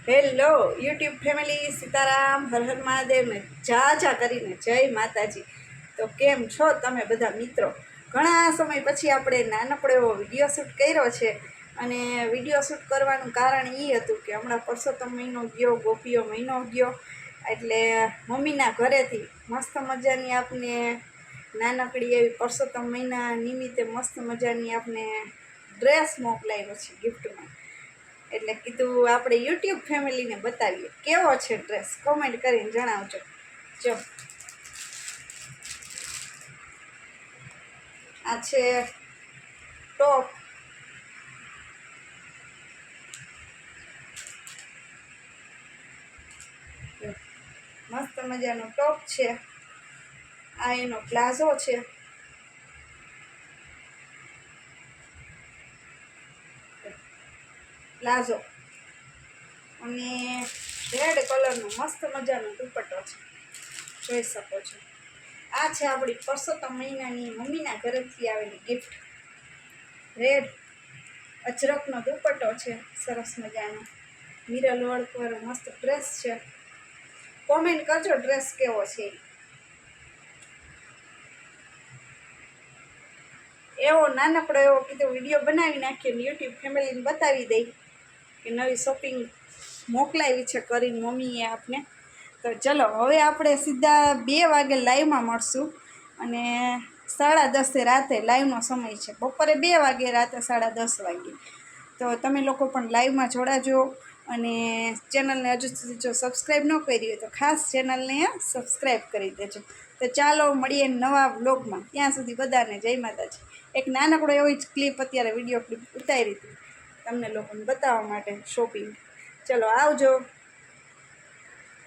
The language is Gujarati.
Hello YouTube family, Sitaram, Har Har Mahadev ને જા કરીને જય માતાજી। તો કેમ છો તમે બધા મિત્રો? ઘણા સમય પછી આપણે નાનકડો એવો વિડીયો શૂટ કર્યો છે અને વિડીયો શૂટ કરવાનું કારણ એ હતું કે હમણાં પરસોત્તમ મહિનો ગયો, ગોપીઓ મહિનો ગયો, એટલે મમ્મીના ઘરેથી મસ્ત મજાની આપને નાનકડી એવી પરસોત્તમ મહિના નિમિત્તે મસ્ત મજાની આપને ડ્રેસ મોકલાવ્યો છે ગિફ્ટમાં। એટલે કીધું આપણે યુટ્યુબ ફેમિલીને બતાવીએ કેવો છે ડ્રેસ, કોમેન્ટ કરીને જણાવજો। જો આ છે ટોપ, મસ્ત મજાનો ટોપ છે। આ એનો પ્લાઝો છે, પ્લાઝો, અને રેડ કલરનો મસ્ત મજાનો દુપટ્ટો છે, જોઈ શકો છો। આ છે આપણી પરસોત્તમ મહિનાની મમ્મીના ઘરેથી આવેલી ગિફ્ટ। રેડ અજરકનો દુપટ્ટો છે, સરસ મજાનો મિરર વર્ક વાળો મસ્ત ડ્રેસ છે। કોમેન્ટ કરજો ડ્રેસ કેવો છે। એવો નાનકડો એવો કીધું વિડીયો બનાવી નાખીએ ને યુટ્યુબ ફેમિલીને બતાવી દઈ કે નવી શોપિંગ મોકલાવી છે કરીને મમ્મીએ આપને। તો ચલો હવે આપણે સીધા 2 વાગે લાઈવમાં મળશું, અને 10:30 રાતે લાઈવનો સમય છે, બપોરે 2 વાગે, રાતે 10:30 વાગે। તો તમે લોકો પણ લાઈવમાં જોડાજો, અને ચેનલને હજુ સુધી જો સબસ્ક્રાઈબ ન કરી હોય તો ખાસ ચેનલને સબસ્ક્રાઈબ કરી દેજો। તો ચાલો મળીએ નવા વ્લોગમાં, ત્યાં સુધી બધાને જય માતાજી। એક નાનકડો એવી જ ક્લિપ, અત્યારે વિડીયો ક્લિપ ઉતારી હતી તમને લોકોને બતાવવા માટે શોપિંગ। ચલો આવજો।